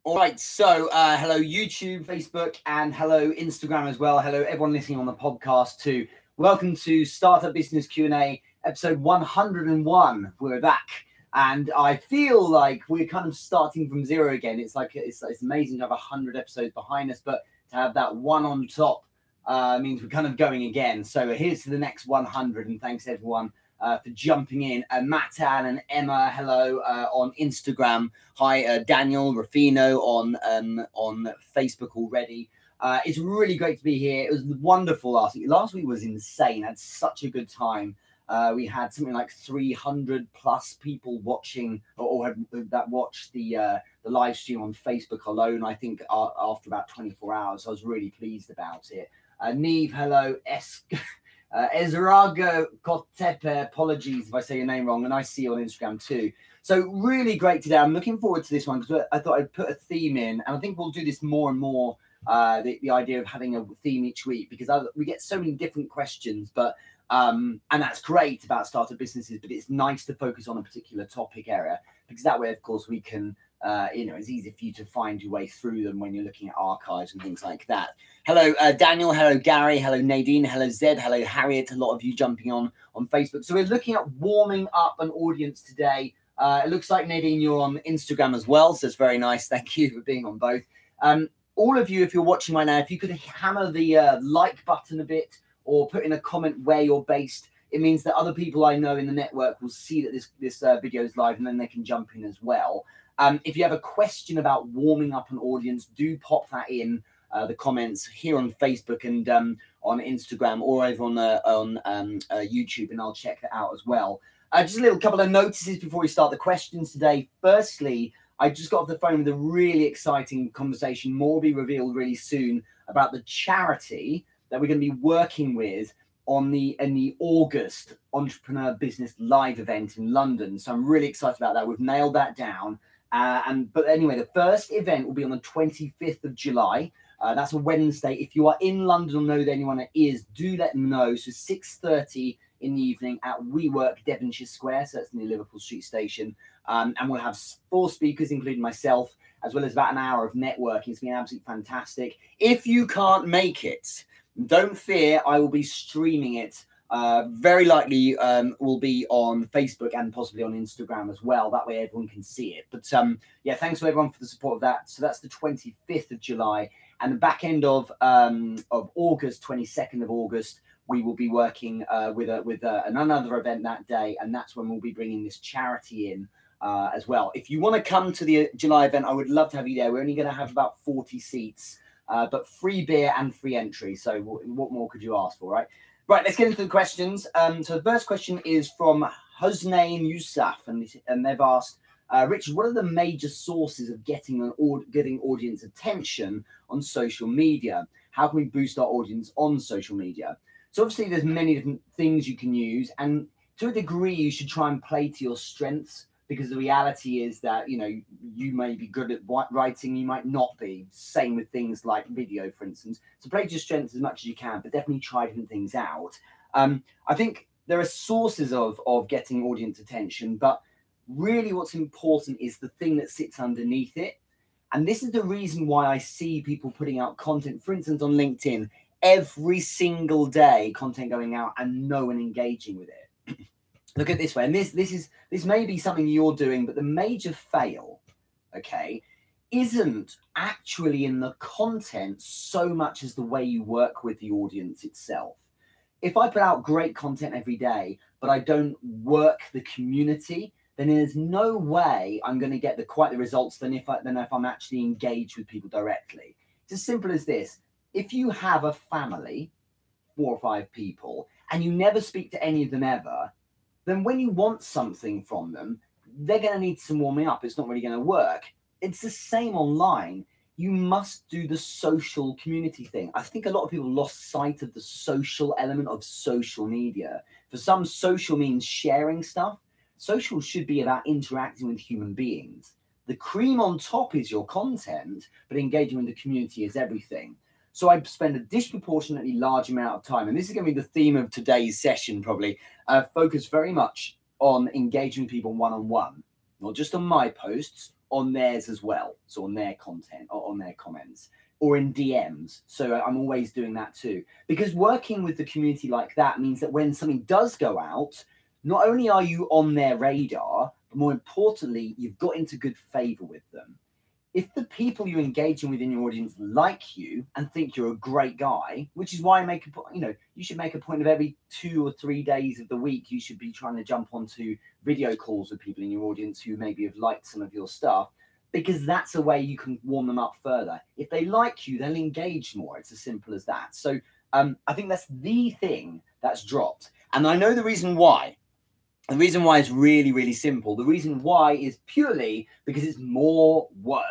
All right, so hello YouTube, Facebook, and hello Instagram as well. Hello everyone listening on the podcast too. Welcome to Startup Business Q&A, episode 101. We're back, and I feel like we're kind of starting from zero again. It's like it's amazing to have 100 episodes behind us, but to have that one on top means we're kind of going again. So here's to the next 100, and thanks everyone for jumping in. Matan and Emma, hello on Instagram. Hi, Daniel Rufino on Facebook already. It's really great to be here. It was wonderful last week. Last week was insane. I had such a good time. We had something like 300 plus people watching that watched the live stream on Facebook alone. I think after about 24 hours, I was really pleased about it. Neve, hello. Ezrago Kotepe, apologies if I say your name wrong, and I see you on Instagram too. So really great today. I'm looking forward to this one because I thought I'd put a theme in, and I think we'll do this more and more, the idea of having a theme each week, because we get so many different questions, but and that's great about startup businesses, but it's nice to focus on a particular topic area, because that way, of course, we can it's easy for you to find your way through them when you're looking at archives and things like that. Hello, Daniel. Hello, Gary. Hello, Nadine. Hello, Zed. Hello, Harriet. A lot of you jumping on Facebook. So we're looking at warming up an audience today. It looks like, Nadine, you're on Instagram as well, so it's very nice. Thank you for being on both. All of you, if you're watching right now, if you could hammer the like button a bit or put in a comment where you're based, it means that other people I know in the network will see that this video is live, and then they can jump in as well. If you have a question about warming up an audience, do pop that in the comments here on Facebook and on Instagram, or over on YouTube, and I'll check that out as well. Just a little couple of notices before we start the questions today. Firstly, I just got off the phone with a really exciting conversation. More will be revealed really soon about the charity that we're going to be working with in the August Entrepreneur Business Live event in London. So I'm really excited about that. We've nailed that down. But anyway, the first event will be on the 25th of July. That's a Wednesday. If you are in London or know anyone that is, do let them know. So 6:30 in the evening at WeWork, Devonshire Square. So that's near Liverpool Street Station. And we'll have 4 speakers, including myself, as well as about an hour of networking. It's been absolutely fantastic. If you can't make it, don't fear. I will be streaming it. Very likely will be on Facebook and possibly on Instagram as well. That way everyone can see it. But yeah, thanks to everyone for the support of that. So that's the 25th of July. And the back end of August, 22nd of August, we will be working with another event that day. And that's when we'll be bringing this charity in as well. If you want to come to the July event, I would love to have you there. We're only going to have about 40 seats, but free beer and free entry. So what more could you ask for, right? Right, let's get into the questions. So the first question is from Hosnain Yousaf, and they've asked, Richard, what are the major sources of getting audience attention on social media? How can we boost our audience on social media? So obviously there's many different things you can use, and to a degree you should try and play to your strengths, because the reality is that, you may be good at writing, you might not be. Same with things like video, for instance. So play to your strengths as much as you can, but definitely try different things out. I think there are sources of getting audience attention, but really what's important is the thing that sits underneath it. And this is the reason why I see people putting out content, for instance, on LinkedIn, every single day, content going out and no one engaging with it. Look at it this way, and this may be something you're doing, but the major fail, okay, isn't actually in the content so much as the way you work with the audience itself. If I put out great content every day, but I don't work the community, then there's no way I'm going to get quite the results than if I'm actually engaged with people directly. It's as simple as this. If you have a family, 4 or 5 people, and you never speak to any of them ever, then when you want something from them, they're going to need some warming up. It's not really going to work. It's the same online. You must do the social community thing. I think a lot of people lost sight of the social element of social media. For some, social means sharing stuff. Social should be about interacting with human beings. The cream on top is your content, but engaging with the community is everything. So I spend a disproportionately large amount of time, and this is going to be the theme of today's session probably, focus very much on engaging people one-on-one, not just on my posts, on theirs as well. So on their content or on their comments or in DMs. So I'm always doing that too, because working with the community like that means that when something does go out, not only are you on their radar, but more importantly, you've got into good favor with them. If the people you're engaging with in your audience like you and think you're a great guy, which is why I make a point, you should make a point of every 2 or 3 days of the week, you should be trying to jump onto video calls with people in your audience who maybe have liked some of your stuff, because that's a way you can warm them up further. If they like you, they'll engage more. It's as simple as that. So I think that's the thing that's dropped. And I know the reason why. The reason why is really, really simple. The reason why is purely because it's more work,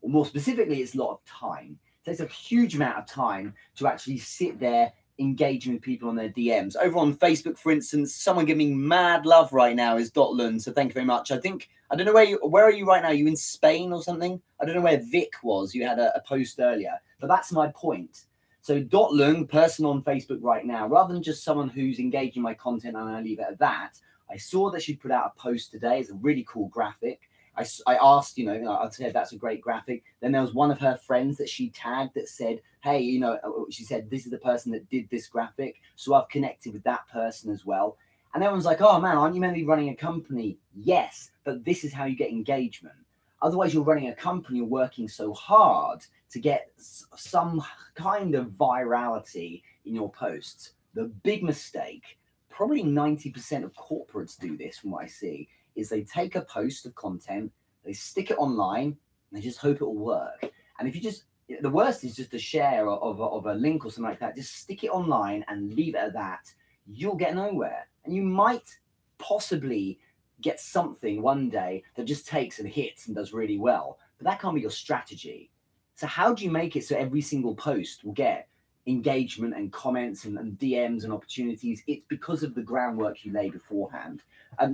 or more specifically, it's a lot of time. It takes a huge amount of time to actually sit there engaging with people on their DMs. Over on Facebook, for instance, someone giving me mad love right now is Dotlund. So thank you very much. I don't know where are you right now? Are you in Spain or something? I don't know where Vic was. You had a post earlier, but that's my point. So Dotlund, person on Facebook right now, rather than just someone who's engaging my content and I leave it at that, I saw that she put out a post today. It's a really cool graphic. I asked, I said, that's a great graphic. Then there was one of her friends that she tagged that said, hey, she said, this is the person that did this graphic. So I've connected with that person as well. And everyone's like, oh man, aren't you meant to be running a company? Yes, but this is how you get engagement. Otherwise, you're running a company, you're working so hard to get some kind of virality in your posts. The big mistake, probably 90% of corporates do this from what I see, is they take a post of content, they stick it online, and they just hope it will work. And if you just, the worst is just a share of a link or something like that, just stick it online and leave it at that. You'll get nowhere. And you might possibly get something one day that just takes and hits and does really well, but that can't be your strategy. So how do you make it so every single post will get engagement and comments and DMs and opportunities? It's because of the groundwork you lay beforehand.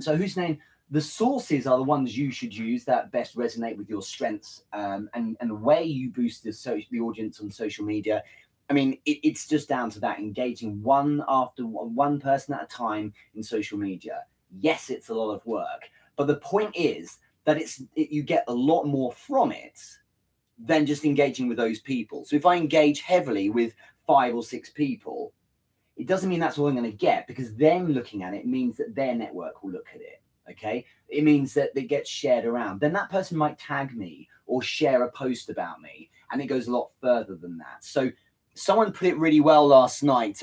So whose name? The sources are the ones you should use that best resonate with your strengths and the way you boost the audience on social media. I mean, it's just down to that, engaging one person at a time in social media. Yes, it's a lot of work, but the point is that you get a lot more from it than just engaging with those people. So if I engage heavily with 5 or 6 people, it doesn't mean that's all I'm going to get, because them looking at it means that their network will look at it. Okay, it means that it gets shared around. Then that person might tag me or share a post about me, and it goes a lot further than that. So someone put it really well last night.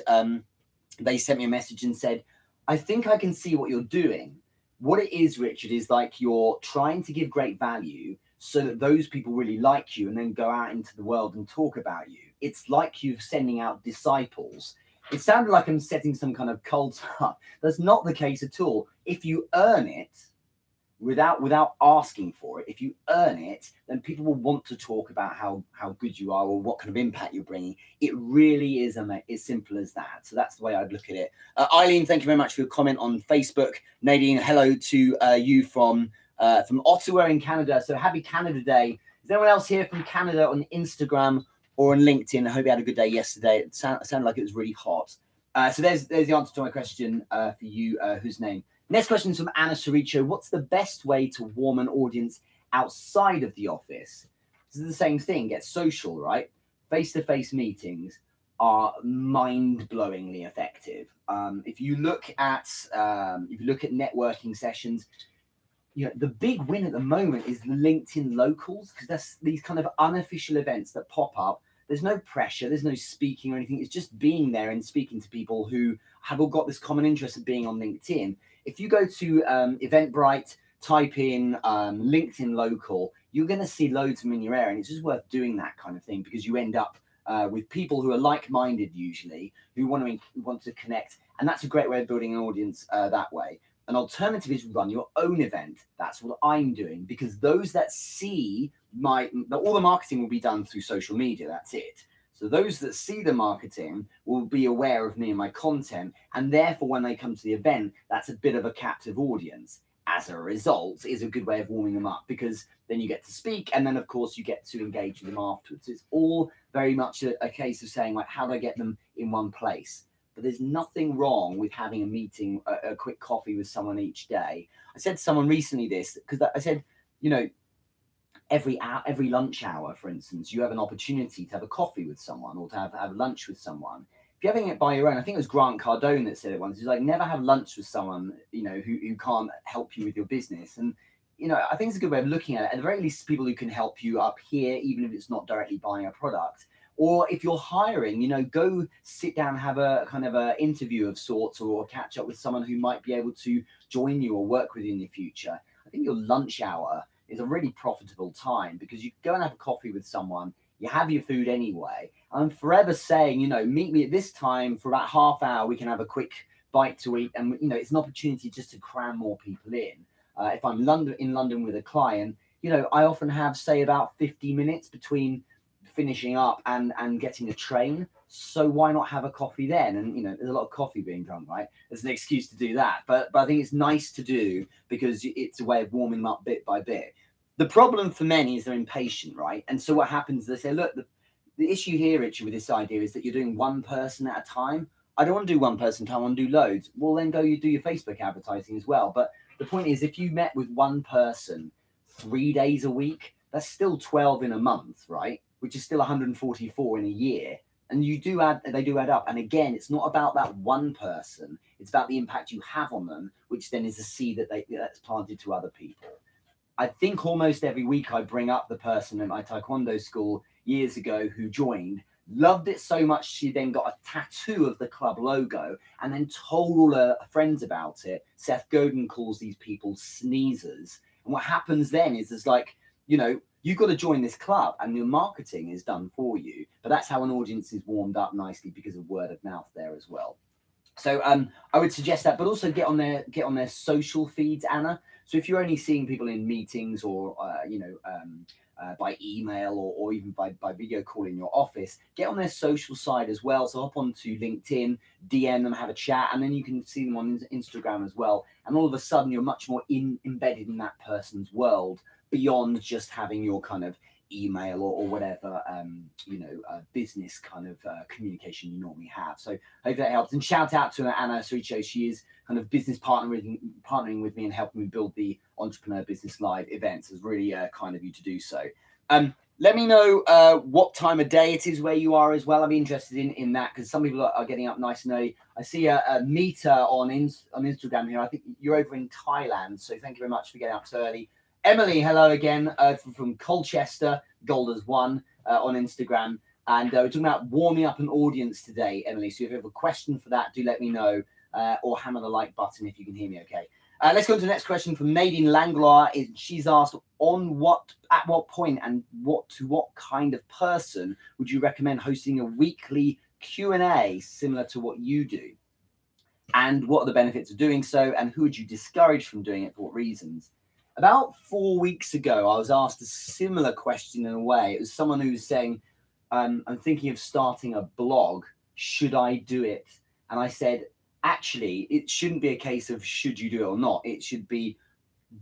They sent me a message and said, I think I can see what you're doing. What it is, Richard, is like you're trying to give great value so that those people really like you and then go out into the world and talk about you. It's like you're sending out disciples. It sounded like I'm setting some kind of cult up. That's not the case at all. If you earn it without asking for it, if you earn it, then people will want to talk about how good you are or what kind of impact you're bringing. It really is as simple as that. So that's the way I'd look at it. Eileen, thank you very much for your comment on Facebook. Nadine, hello to you from Ottawa in Canada. So happy Canada Day. Is anyone else here from Canada on Instagram or on LinkedIn? I hope you had a good day yesterday. It sounded like it was really hot. So there's the answer to my question for you, whose name. Next question is from Anna Soricho. What's the best way to warm an audience outside of the office? This is the same thing. Get social, right? Face-to-face meetings are mind-blowingly effective. If you look at networking sessions, the big win at the moment is the LinkedIn locals, because that's these kind of unofficial events that pop up. There's no pressure, there's no speaking or anything. It's just being there and speaking to people who have all got this common interest of being on LinkedIn. If you go to Eventbrite, type in LinkedIn local, you're going to see loads of them in your area. And it's just worth doing that kind of thing, because you end up with people who are like-minded usually, who want to connect. And that's a great way of building an audience that way. An alternative is run your own event. That's what I'm doing, because those that see all the marketing will be done through social media. That's it. So those that see the marketing will be aware of me and my content. And therefore, when they come to the event, that's a bit of a captive audience. As a result, is a good way of warming them up, because then you get to speak. And then, of course, you get to engage with them afterwards. It's all very much a case of saying, like, how do I get them in one place? But there's nothing wrong with having a meeting, a quick coffee with someone each day. I said to someone recently this, because I said, every lunch hour, for instance, you have an opportunity to have a coffee with someone or to have lunch with someone. If you're having it by your own, I think it was Grant Cardone that said it once. He's like, never have lunch with someone, you know, who can't help you with your business. And, you know, I think it's a good way of looking at it. At the very least, people who can help you up here, even if it's not directly buying a product. Or if you're hiring, you know, go sit down, have a kind of a interview of sorts, or catch up with someone who might be able to join you or work with you in the future. I think your lunch hour is a really profitable time because you go and have a coffee with someone, you have your food anyway. I'm forever saying, you know, meet me at this time for about half hour. We can have a quick bite to eat. And, you know, it's an opportunity just to cram more people in. If I'm in London with a client, you know, I often have, say, about 50 minutes between finishing up and getting a train. So why not have a coffee then? And, you know, there's a lot of coffee being drunk, right? There's an excuse to do that. But I think it's nice to do because it's a way of warming them up bit by bit. The problem for many is they're impatient, right? And so what happens is they say, look, the issue here, Richard, with this idea is that you're doing one person at a time. I don't want to do one person at a time, I want to do loads. Well, then you do your Facebook advertising as well. But the point is, if you met with one person 3 days a week, that's still 12 in a month, right? Which is still 144 in a year. And they do add up. And again, it's not about that one person. It's about the impact you have on them, which then is a seed that's planted to other people. I think almost every week I bring up the person at my Taekwondo school years ago who joined, loved it so much she then got a tattoo of the club logo and then told all her friends about it. Seth Godin calls these people sneezers. And what happens then is there's like, you know, you've got to join this club and your marketing is done for you. But that's how an audience is warmed up nicely because of word of mouth there as well. So I would suggest that, but also get on their social feeds, Anna. So if you're only seeing people in meetings or by email or even by video call in your office, get on their social side as well. So hop onto LinkedIn, DM them, have a chat, and then you can see them on Instagram as well. And all of a sudden, you're much more embedded in that person's world beyond just having your kind of email or whatever business kind of communication you normally have. So hope that helps. And shout out to Anna Suricho. She is kind of business partnering with me and helping me build the Entrepreneur Business Live events. It's really kind of you to do so. Let me know what time of day it is where you are as well. I'm interested in that because some people are getting up nice and early. I see a meter on Instagram here. I think you're over in Thailand. So thank you very much for getting up so early. Emily, hello again from Colchester, Golders One on Instagram. And we're talking about warming up an audience today, Emily. So if you have a question for that, do let me know or hammer the like button if you can hear me okay. Let's go on to the next question from Nadine Langlois. She's asked, at what point and to what kind of person would you recommend hosting a weekly Q&A similar to what you do? And what are the benefits of doing so? And who would you discourage from doing it for what reasons? About 4 weeks ago, I was asked a similar question in a way. It was someone who was saying, I'm thinking of starting a blog. Should I do it? And I said, actually, it shouldn't be a case of should you do it or not. It should be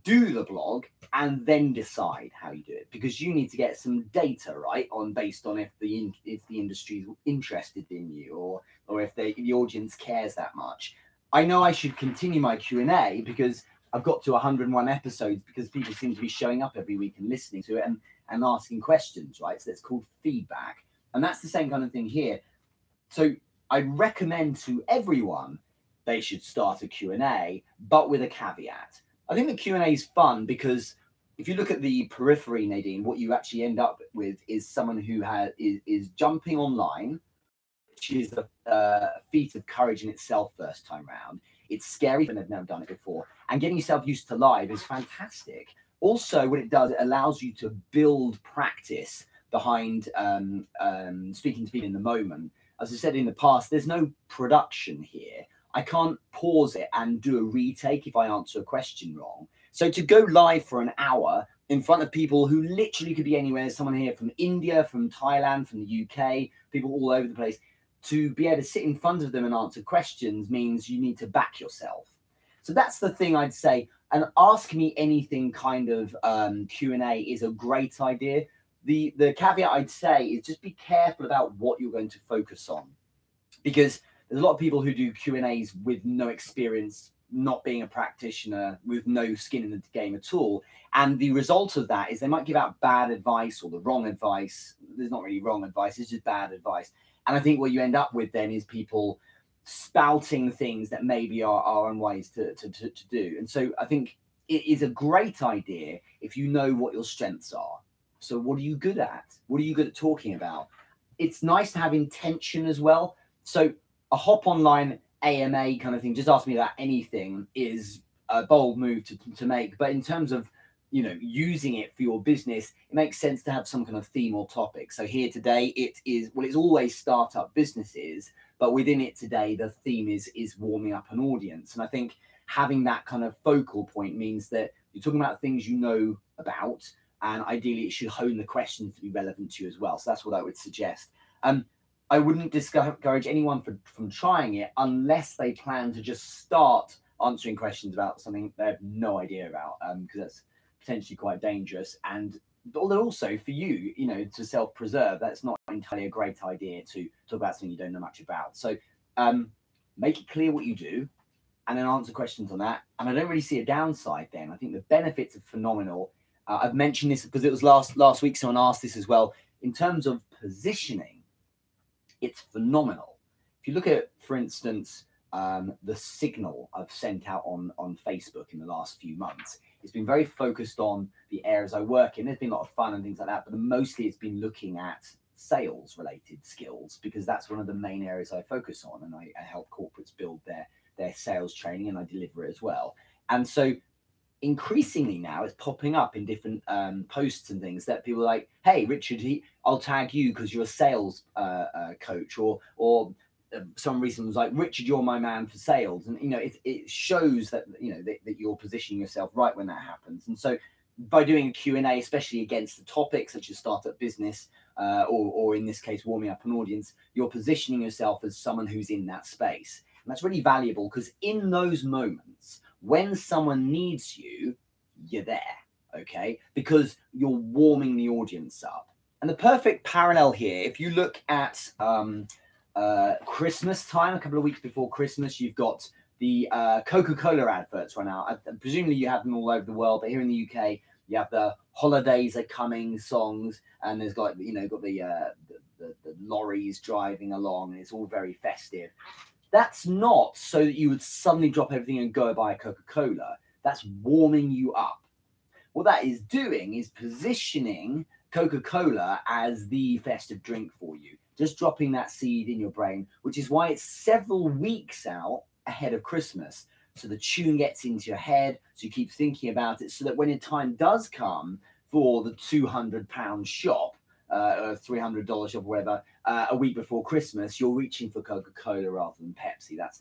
do the blog and then decide how you do it, because you need to get some data, right, based on if the industry is interested in you or if the audience cares that much. I know I should continue my Q&A because I've got to 101 episodes because people seem to be showing up every week and listening to it and asking questions, right? So that's called feedback. And that's the same kind of thing here. So I recommend to everyone they should start a Q&A, but with a caveat. I think the Q&A is fun because if you look at the periphery, Nadine, what you actually end up with is someone who is jumping online, which is a feat of courage in itself first time round. It's scary when they've never done it before. And getting yourself used to live is fantastic. Also, what it does, it allows you to build practice behind speaking to people in the moment. As I said in the past, there's no production here. I can't pause it and do a retake if I answer a question wrong. So to go live for an hour in front of people who literally could be anywhere, someone here from India, from Thailand, from the UK, people all over the place, to be able to sit in front of them and answer questions means you need to back yourself. So that's the thing I'd say. And ask me anything kind of Q&A is a great idea. The caveat I'd say is just be careful about what you're going to focus on, because there's a lot of people who do Q&As with no experience not being a practitioner with no skin in the game at all. And the result of that is they might give out bad advice or the wrong advice. There's not really wrong advice, it's just bad advice. And I think what you end up with then is people spouting things that maybe are unwise to do. And so I think it is a great idea if you know what your strengths are. So what are you good at? What are you good at talking about? It's nice to have intention as well. So a hop online AMA kind of thing, just ask me about anything, is a bold move to make. But in terms of, you know, using it for your business, it makes sense to have some kind of theme or topic. So here today, it is, well, it's always startup businesses, but within it today, the theme is warming up an audience. And I think having that kind of focal point means that you're talking about things you know about, and ideally it should hone the questions to be relevant to you as well. So that's what I would suggest. I wouldn't discourage anyone from trying it unless they plan to just start answering questions about something they have no idea about, because that's potentially quite dangerous. And although also for you, you know, to self-preserve, that's not entirely a great idea to talk about something you don't know much about. So make it clear what you do and then answer questions on that. And I don't really see a downside then. I think the benefits are phenomenal. I've mentioned this because it was last week someone asked this as well. In terms of positioning, it's phenomenal. If you look at, for instance, the signal I've sent out on Facebook in the last few months, it's been very focused on the areas I work in. There's been a lot of fun and things like that, but mostly it's been looking at sales related skills, because that's one of the main areas I focus on, and I help corporates build their sales training, and I deliver it as well. And so increasingly now it's popping up in different posts and things that people are like, hey, Richard, I'll tag you because you're a sales coach, or some reason was like, Richard, you're my man for sales. And, you know, it shows that, you know, that you're positioning yourself right when that happens. And so by doing a Q&A, especially against the topics such as startup business, or in this case, warming up an audience, you're positioning yourself as someone who's in that space. And that's really valuable, because in those moments, when someone needs you, you're there, okay? Because you're warming the audience up. And the perfect parallel here, if you look at Christmas time, a couple of weeks before Christmas, you've got the Coca-Cola adverts right now. Presumably you have them all over the world, but here in the UK, you have the holidays are coming songs, and there's got, you know, got the lorries driving along, and it's all very festive. That's not so that you would suddenly drop everything and go buy a Coca-Cola. That's warming you up. What that is doing is positioning Coca-Cola as the festive drink for you, just dropping that seed in your brain, which is why it's several weeks out ahead of Christmas. So the tune gets into your head, so you keep thinking about it, so that when the time does come for the £200 shop, or $300 shop, or whatever, a week before Christmas, you're reaching for Coca-Cola rather than Pepsi. That's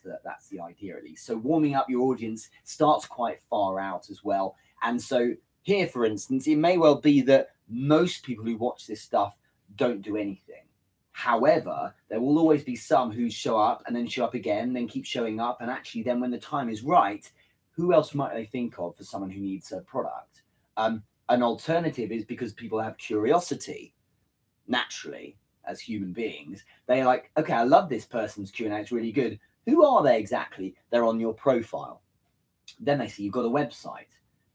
the idea, at least. So warming up your audience starts quite far out as well. And so here, for instance, it may well be that most people who watch this stuff don't do anything. However, there will always be some who show up and then show up again, then keep showing up. And actually then when the time is right, who else might they think of for someone who needs a product? An alternative is because people have curiosity. Naturally, as human beings, they're like, okay, I love this person's Q&A, it's really good. Who are they exactly? They're on your profile. Then they see you've got a website.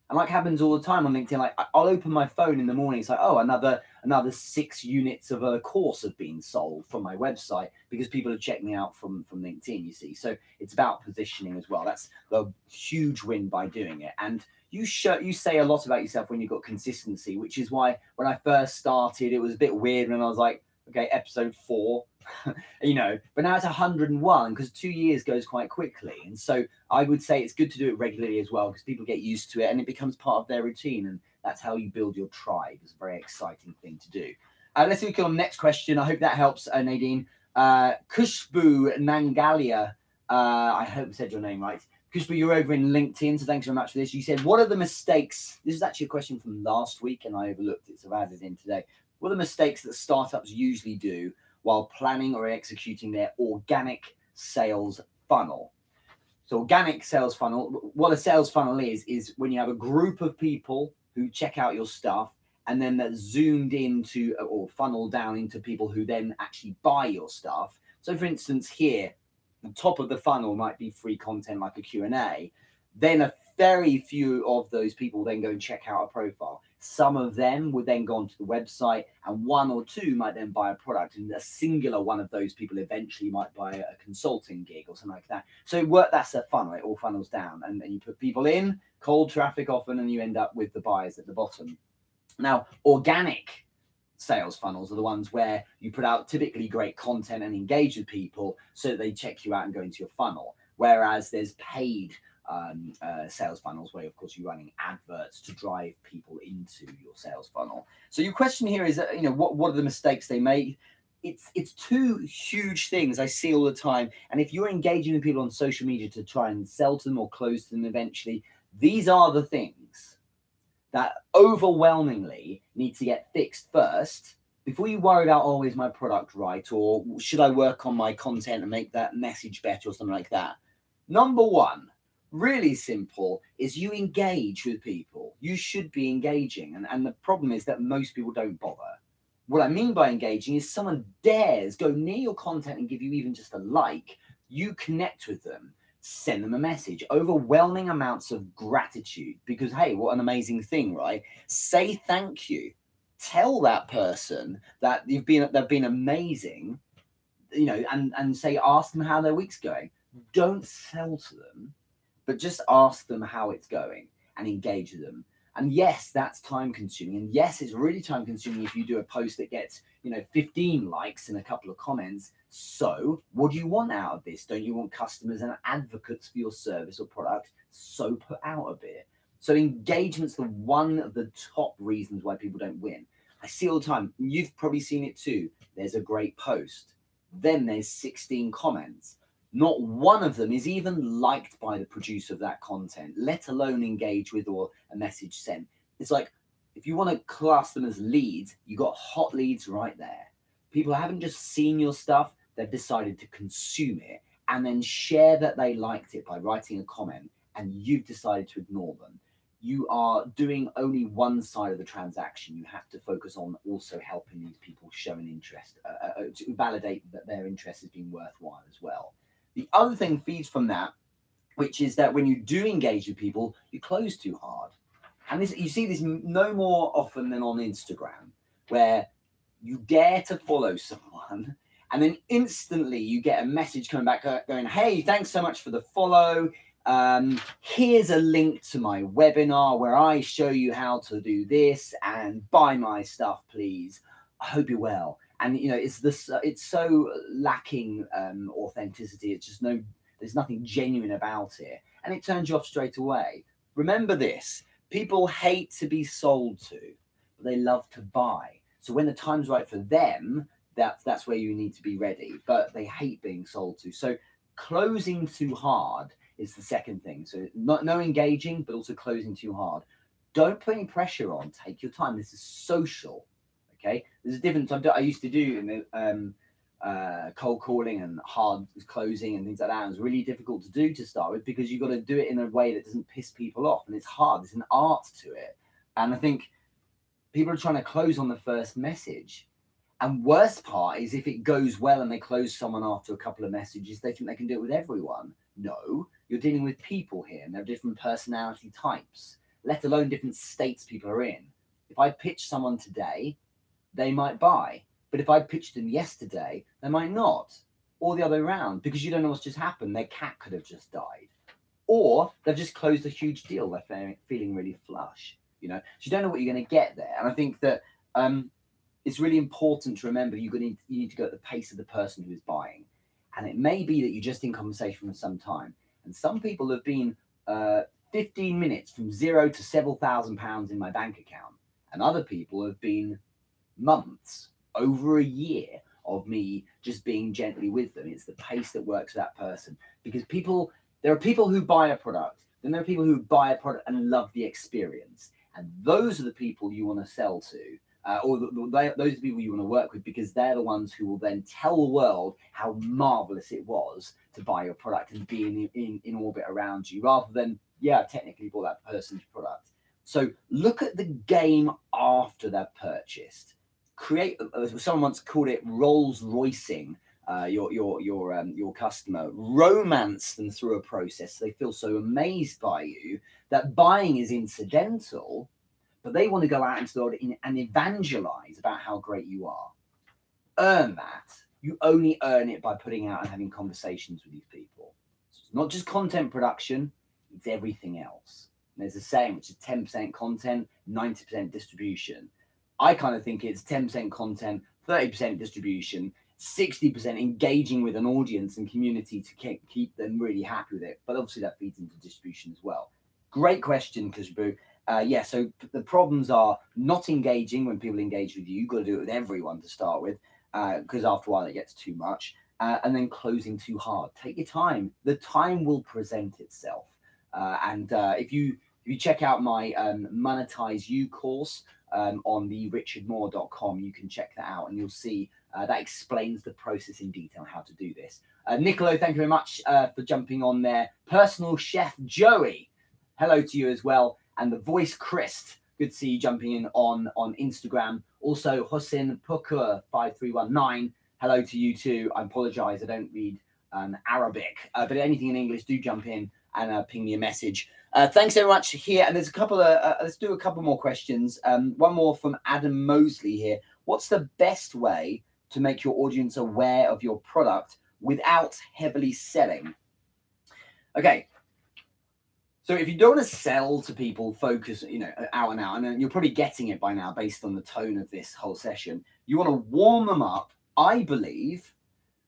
And like happens all the time on LinkedIn, like I'll open my phone in the morning, it's like, oh, another 6 units of a course have been sold from my website, because people have checked me out from LinkedIn, you see. So it's about positioning as well. That's the huge win by doing it. And you say a lot about yourself when you've got consistency, which is why when I first started, it was a bit weird when I was like, okay, episode 4, you know, but now it's 101, because 2 years goes quite quickly. And so I would say it's good to do it regularly as well, because people get used to it and it becomes part of their routine. And that's how you build your tribe. It's a very exciting thing to do. Let's look on the next question. I hope that helps, Nadine. Kushbu Nangalia, I hope I said your name right. Kushbu, you're over in LinkedIn, so thanks very much for this. You said, what are the mistakes? This is actually a question from last week, and I overlooked it, so I've added it in today. What are the mistakes that startups usually do while planning or executing their organic sales funnel? So organic sales funnel, what a sales funnel is when you have a group of people who check out your stuff, and then that's zoomed into or funneled down into people who then actually buy your stuff. So for instance, here, the top of the funnel might be free content like a Q&A, Then a very few of those people then go and check out a profile. Some of them would then go onto the website, and one or two might then buy a product, and a singular one of those people eventually might buy a consulting gig or something like that. So that's a funnel. It all funnels down, and you put people in, cold traffic often, and you end up with the buyers at the bottom. Now, organic sales funnels are the ones where you put out typically great content and engage with people so that they check you out and go into your funnel. Whereas there's paid sales funnels where, of course, you're running adverts to drive people into your sales funnel. So your question here is, what are the mistakes they make? It's two huge things I see all the time. And if you're engaging with people on social media to try and sell to them or close to them eventually, these are the things that overwhelmingly need to get fixed first before you worry about, oh, is my product right? Or should I work on my content and make that message better or something like that? Number one, really simple, is you engage with people. You should be engaging. And the problem is that most people don't bother. What I mean by engaging is someone dares go near your content and give you even just a like. You connect with them, send them a message, overwhelming amounts of gratitude, because, hey, what an amazing thing, right? Say thank you. Tell that person that they've been amazing, and say, ask them how their week's going. Don't sell to them, but just ask them how it's going and engage with them. And yes, that's time consuming. And yes, it's really time consuming if you do a post that gets, 15 likes and a couple of comments. So what do you want out of this? Don't you want customers and advocates for your service or product? So put out a bit. So engagement's one of the top reasons why people don't win. I see all the time. You've probably seen it too. There's a great post. Then there's 16 comments. Not one of them is even liked by the producer of that content, let alone engage with or a message sent. It's like, if you want to class them as leads, you got hot leads right there. People haven't just seen your stuff, they've decided to consume it and then share that they liked it by writing a comment, and you've decided to ignore them. You are doing only one side of the transaction. You have to focus on also helping these people show an interest, to validate that their interest has been worthwhile as well. The other thing feeds from that, which is that when you do engage with people, you close too hard. And you see this no more often than on Instagram, where you dare to follow someone, and then instantly you get a message coming back going, hey, thanks so much for the follow. Here's a link to my webinar where I show you how to do this, and buy my stuff, please. I hope you're well. And it's so lacking authenticity. It's just there's nothing genuine about it, and it turns you off straight away. Remember this: people hate to be sold to, but they love to buy. So when the time's right for them, that's where you need to be ready. But they hate being sold to. So closing too hard is the second thing. So no engaging, but also closing too hard. Don't put any pressure on. Take your time. This is social. Okay, there's a difference. I used to do in the cold calling and hard closing and things like that. It was really difficult to do to start with, because you've got to do it in a way that doesn't piss people off, and it's hard. There's an art to it, and I think people are trying to close on the first message. And worst part is if it goes well and they close someone after a couple of messages, they think they can do it with everyone. No, you're dealing with people here, and there are different personality types, let alone different states people are in. If I pitch someone today, they might buy. But if I pitched them yesterday, they might not. Or the other way around, because you don't know what's just happened. Their cat could have just died. Or they've just closed a huge deal. They're feeling really flush. So you don't know what you're going to get there. And I think that it's really important to remember you need to go at the pace of the person who is buying. And it may be that you're just in conversation for some time. And some people have been 15 minutes from zero to several £1,000s in my bank account. And other people have been months, over a year of me just being gently with them. It's the pace that works for that person. Because there are people who buy a product, then there are people who buy a product and love the experience. And those are the people you want to sell to. Those are the people you want to work with, because they're the ones who will then tell the world how marvelous it was to buy your product and be in orbit around you, rather than, yeah, technically bought that person's product. So look at the game after they've purchased. Someone once called it Rolls Roycing your customer, romance them through a process so they feel so amazed by you that buying is incidental, but they want to go out into the world and evangelize about how great you are. Earn that. You only earn it by putting out and having conversations with these people. So it's not just content production, it's everything else. And there's a saying which is 10% content, 90% distribution. I kind of think it's 10% content, 30% distribution, 60% engaging with an audience and community to keep them really happy with it. But obviously that feeds into distribution as well. Great question, Khushbu. Yeah, so the problems are not engaging when people engage with you. You've got to do it with everyone to start with, because after a while it gets too much. And then closing too hard. Take your time. The time will present itself. If you check out my Monetize You course on the richardmoore.com, you can check that out and you'll see that explains the process in detail, how to do this. Nicolo, thank you very much for jumping on there. Personal Chef Joey, hello to you as well. And the voice Christ, good to see you jumping in on Instagram. Also, Hossein Pukur 5319, hello to you too. I apologize, I don't read Arabic, but anything in English, do jump in and ping me a message. Thanks so much here. And there's a couple of, let's do a couple more questions. One more from Adam Mosley here. What's the best way to make your audience aware of your product without heavily selling? Okay. So if you don't want to sell to people, focus, out and out, and you're probably getting it by now based on the tone of this whole session. You want to warm them up, I believe,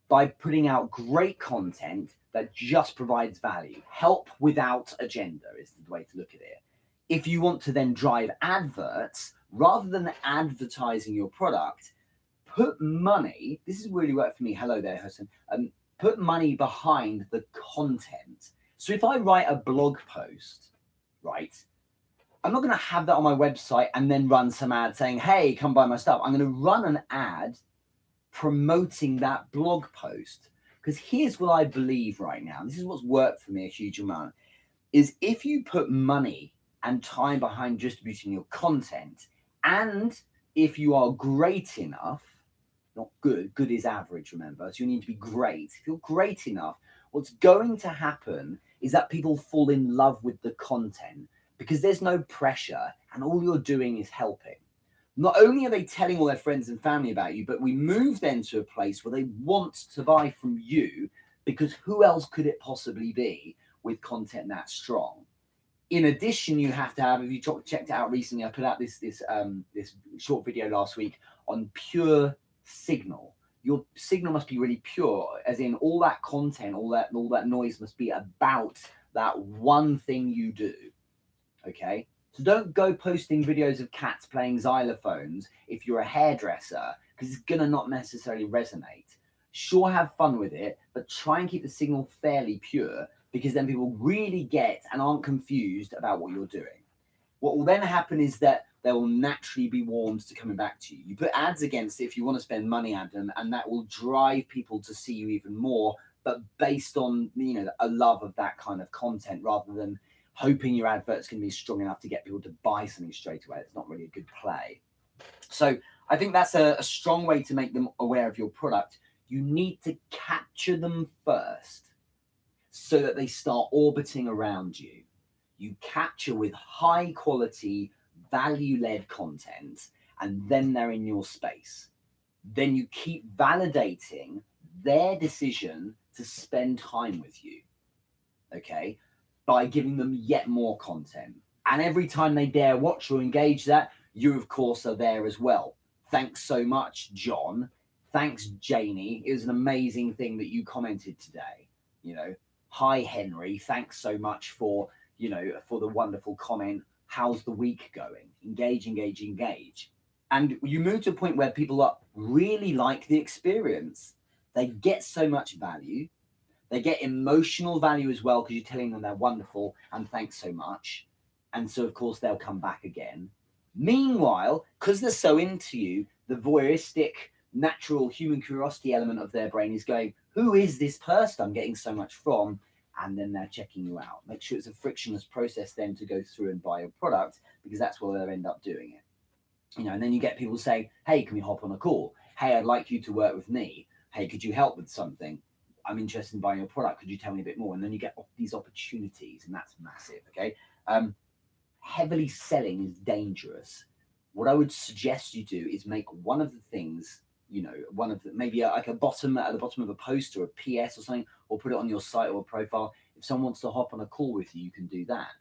by putting out great content that just provides value. Help without agenda is the way to look at it. If you want to then drive adverts, rather than advertising your product, put money, this has really worked for me, hello there, Hussein, put money behind the content. So if I write a blog post, right, I'm not going to have that on my website and then run some ad saying, hey, come buy my stuff. I'm going to run an ad promoting that blog post. Because here's what I believe right now, this is what's worked for me a huge amount, is if you put money and time behind distributing your content, and if you are great enough, not good, good is average, remember, so you need to be great. If you're great enough, what's going to happen is that people fall in love with the content because there's no pressure and all you're doing is helping. Not only are they telling all their friends and family about you, but we move then to a place where they want to buy from you because who else could it possibly be with content that strong? In addition, you have to have, if you checked it out recently, I put out this short video last week on pure signal. Your signal must be really pure, as in all that content, all that noise must be about that one thing you do. Okay? So don't go posting videos of cats playing xylophones if you're a hairdresser, because it's going to not necessarily resonate. Sure, have fun with it, but try and keep the signal fairly pure, because then people really get and aren't confused about what you're doing. What will then happen is that they will naturally be warmed to coming back to you. You put ads against it if you want to spend money at them, and that will drive people to see you even more, but based on, a love of that kind of content rather than hoping your advert's going to be strong enough to get people to buy something straight away. It's not really a good play. So I think that's a strong way to make them aware of your product. You need to capture them first so that they start orbiting around you. You capture with high quality, value-led content, and then they're in your space. Then you keep validating their decision to spend time with you, okay, by giving them yet more content. And every time they dare watch or engage that, you, of course, are there as well. Thanks so much, John. Thanks, Janie. It was an amazing thing that you commented today. Hi, Henry. Thanks so much for the wonderful comment. How's the week going? Engage, engage, engage. And you move to a point where people really like the experience. They get so much value. They get emotional value as well because you're telling them they're wonderful and thanks so much. And so, of course, they'll come back again. Meanwhile, because they're so into you, the voyeuristic, natural human curiosity element of their brain is going, who is this person I'm getting so much from? And then they're checking you out. Make sure it's a frictionless process then to go through and buy your product, because that's where they'll end up doing it. And then you get people saying, hey, can we hop on a call? Hey, I'd like you to work with me. hey, could you help with something? I'm interested in buying your product. Could you tell me a bit more? And then you get these opportunities, and that's massive. Okay. Heavily selling is dangerous. What I would suggest you do is make one of the things, one of the, maybe like a bottom at the bottom of a post or a PS or something, or put it on your site or profile. If someone wants to hop on a call with you, you can do that.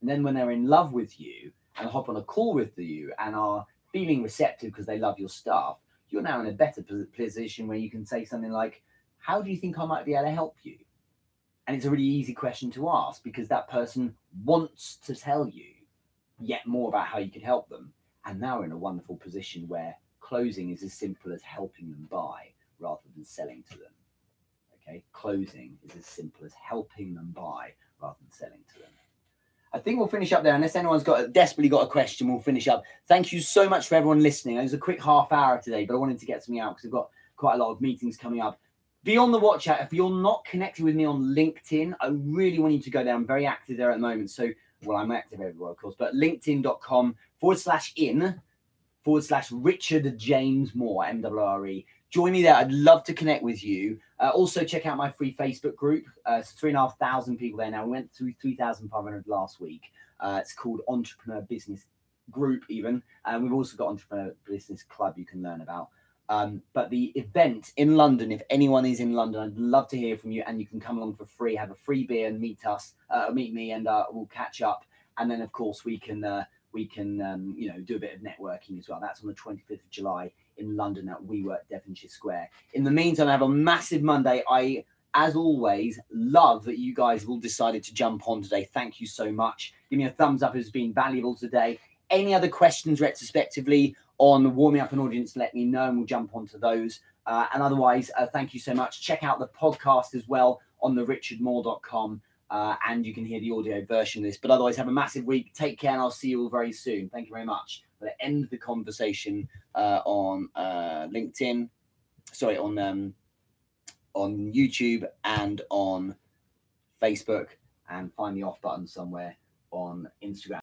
And then when they're in love with you and hop on a call with you and are feeling receptive because they love your stuff, you're now in a better position where you can say something like, how do you think I might be able to help you? And it's a really easy question to ask because that person wants to tell you yet more about how you can help them. And now we're in a wonderful position where closing is as simple as helping them buy rather than selling to them. Okay, closing is as simple as helping them buy rather than selling to them. I think we'll finish up there. Unless anyone's desperately got a question, we'll finish up. Thank you so much for everyone listening. It was a quick half hour today, but I wanted to get something out because I've got quite a lot of meetings coming up. Be on the watch out. If you're not connected with me on LinkedIn, I really want you to go there. I'm very active there at the moment. So, well, I'm active everywhere, of course, but linkedin.com/Richard James Moore, MWRE. Join me there. I'd love to connect with you. Also, check out my free Facebook group. It's 3,500 people there now. We went through 3,500 last week. It's called Entrepreneur Business Group even. And we've also got Entrepreneur Business Club you can learn about. But the event in London, if anyone is in London, I'd love to hear from you, and you can come along for free, have a free beer and meet me, and we'll catch up. And then, of course, we can do a bit of networking as well. That's on the 25th of July in London at WeWork Devonshire Square. In the meantime, I have a massive Monday. I, as always, love that you guys have all decided to jump on today. Thank you so much. Give me a thumbs up if it's been valuable today. Any other questions retrospectively on warming up an audience, let me know and we'll jump onto those. And otherwise, thank you so much. Check out the podcast as well on the richardmoore.com. And you can hear the audio version of this. But otherwise, have a massive week. Take care, and I'll see you all very soon. Thank you very much. We'll end the conversation on LinkedIn. Sorry, on YouTube and on Facebook, and find the off button somewhere on Instagram.